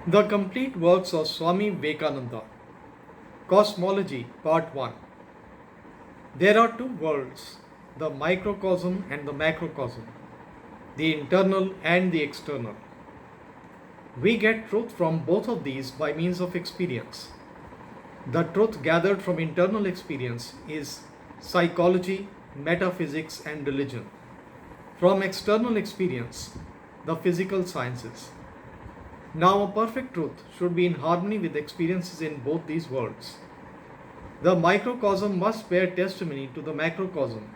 The complete works of Swami Vivekananda. Cosmology Part 1. There are two worlds, the microcosm and the macrocosm, the internal and the external. We get truth from both of these by means of experience. The truth gathered from internal experience is psychology, metaphysics, and religion. From external experience, the physical sciences. Now, a perfect truth should be in harmony with experiences in both these worlds. The microcosm must bear testimony to the macrocosm,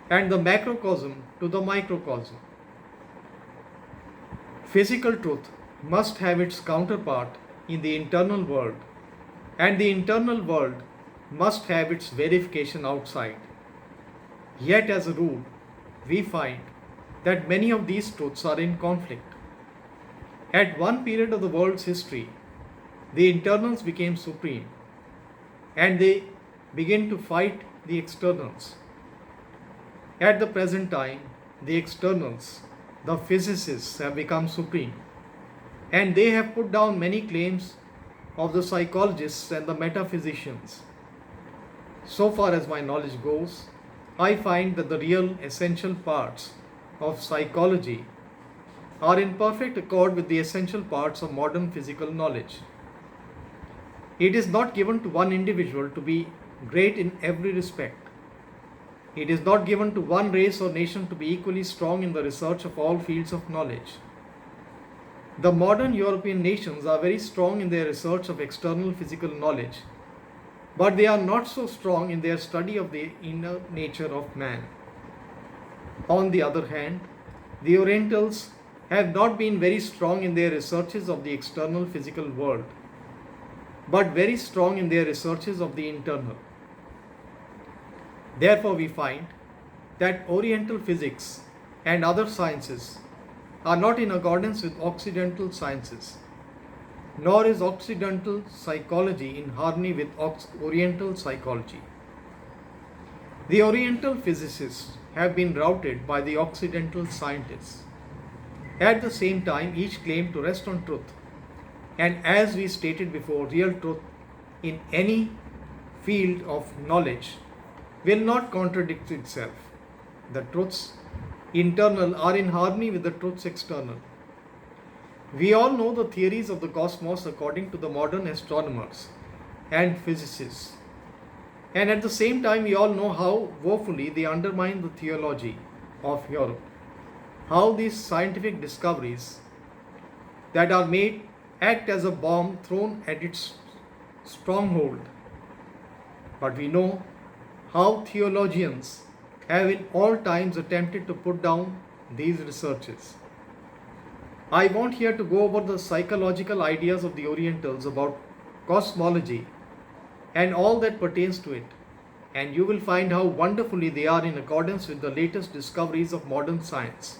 and the macrocosm to the microcosm. Physical truth must have its counterpart in the internal world, and the internal world must have its verification outside. Yet, as a rule, we find that many of these truths are in conflict. At one period of the world's history, the internals became supreme and they began to fight the externals. At the present time, the externals, the physicists, have become supreme and they have put down many claims of the psychologists and the metaphysicians. So far as my knowledge goes, I find that the real essential parts of psychology are in perfect accord with the essential parts of modern physical knowledge. It is not given to one individual to be great in every respect. It is not given to one race or nation to be equally strong in the research of all fields of knowledge. The modern European nations are very strong in their research of external physical knowledge, but they are not so strong in their study of the inner nature of man. On the other hand, the Orientals have not been very strong in their researches of the external physical world, but very strong in their researches of the internal. Therefore, we find that Oriental physics and other sciences are not in accordance with Occidental sciences, nor is Occidental psychology in harmony with Oriental psychology. The Oriental physicists have been routed by the Occidental scientists. At the same time, each claimed to rest on truth. And as we stated before, real truth in any field of knowledge will not contradict itself. The truths internal are in harmony with the truths external. We all know the theories of the cosmos according to the modern astronomers and physicists. And at the same time, we all know how woefully they undermine the theology of Europe. How these scientific discoveries that are made act as a bomb thrown at its stronghold. But we know how theologians have in all times attempted to put down these researches. I want here to go over the psychological ideas of the Orientals about cosmology and all that pertains to it, and you will find how wonderfully they are in accordance with the latest discoveries of modern science.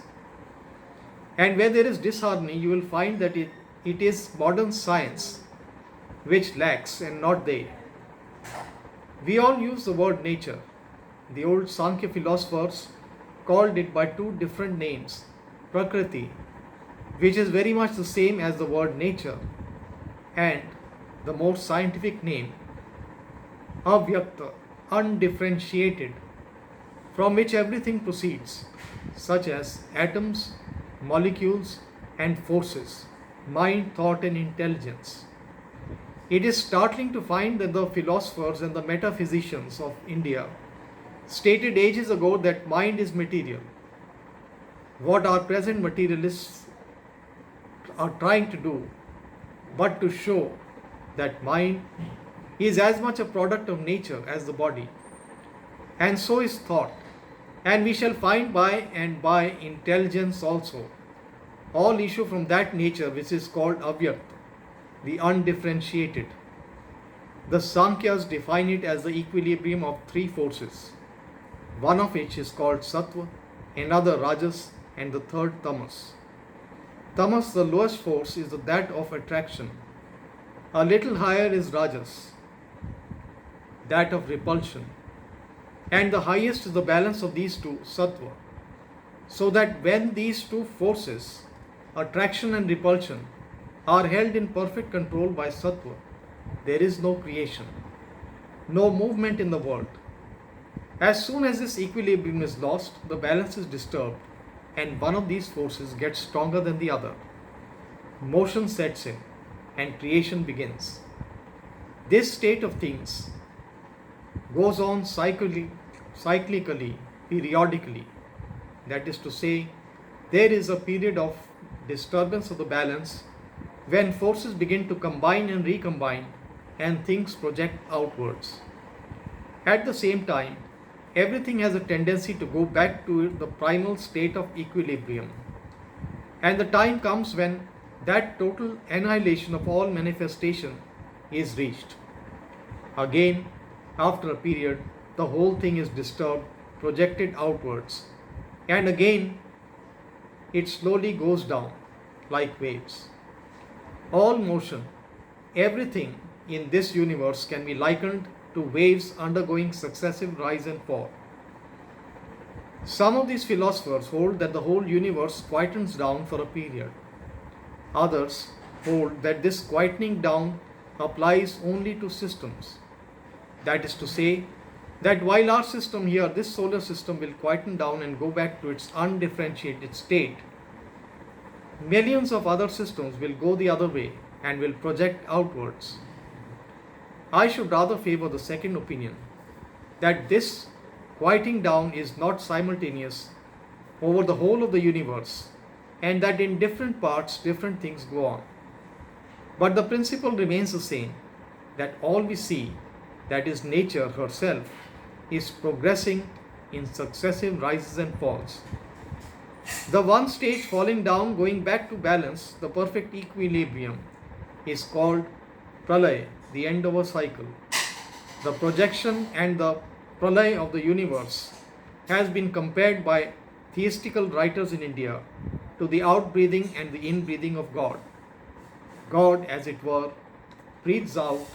And where there is disharmony, you will find that it is modern science which lacks and not they. We all use the word nature. The old Sankhya philosophers called it by two different names, Prakriti, which is very much the same as the word nature, and the more scientific name, Avyakta, undifferentiated, from which everything proceeds, such as atoms, molecules, and forces, mind, thought, and intelligence. It is startling to find that the philosophers and the metaphysicians of India stated ages ago that mind is material. What our present materialists are trying to do, but to show that mind is as much a product of nature as the body, and so is thought. And we shall find by and by intelligence also all issue from that nature which is called Avyakt, the undifferentiated. The Sankhyas define it as the equilibrium of three forces, one of which is called Sattva, another Rajas, and the third Tamas. Tamas, the lowest force, is that of attraction. A little higher is Rajas, that of repulsion. And the highest is the balance of these two, Sattva. So that when these two forces, attraction and repulsion, are held in perfect control by Sattva, there is no creation, no movement in the world. As soon as this equilibrium is lost, the balance is disturbed, and one of these forces gets stronger than the other. Motion sets in, and creation begins. This state of things goes on cyclically, periodically. That is to say, there is a period of disturbance of the balance when forces begin to combine and recombine and things project outwards. At the same time, everything has a tendency to go back to the primal state of equilibrium. And the time comes when that total annihilation of all manifestation is reached. Again, after a period, the whole thing is disturbed, projected outwards, and again it slowly goes down like waves. All motion, everything in this universe can be likened to waves undergoing successive rise and fall. Some of these philosophers hold that the whole universe quietens down for a period. Others hold that this quietening down applies only to systems. That is to say, that while our system here, this solar system, will quieten down and go back to its undifferentiated state, millions of other systems will go the other way and will project outwards. I should rather favor the second opinion, that this quieting down is not simultaneous over the whole of the universe, and that in different parts different things go on. But the principle remains the same, that all we see, that is nature herself, is progressing in successive rises and falls. The one stage falling down, going back to balance, the perfect equilibrium, is called pralaya, the end of a cycle. The projection and the pralaya of the universe has been compared by theistical writers in India to the outbreathing and the inbreathing of God. God, as it were, breathes out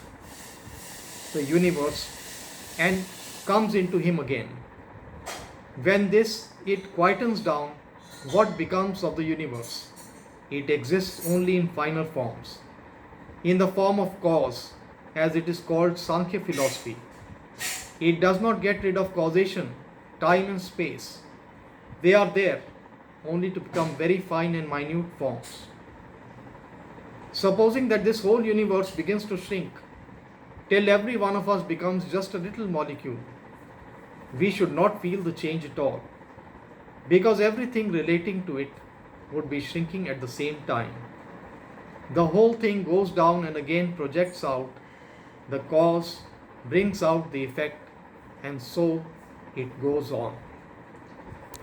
the universe and comes into him again. When it quietens down, what becomes of the universe? It exists only in finer forms, in the form of cause, as it is called Sankhya philosophy. It does not get rid of causation, time and space. They are there, only to become very fine and minute forms. Supposing that this whole universe begins to shrink, till every one of us becomes just a little molecule, we should not feel the change at all, because everything relating to it would be shrinking at the same time. The whole thing goes down and again projects out. The cause brings out the effect, and so it goes on.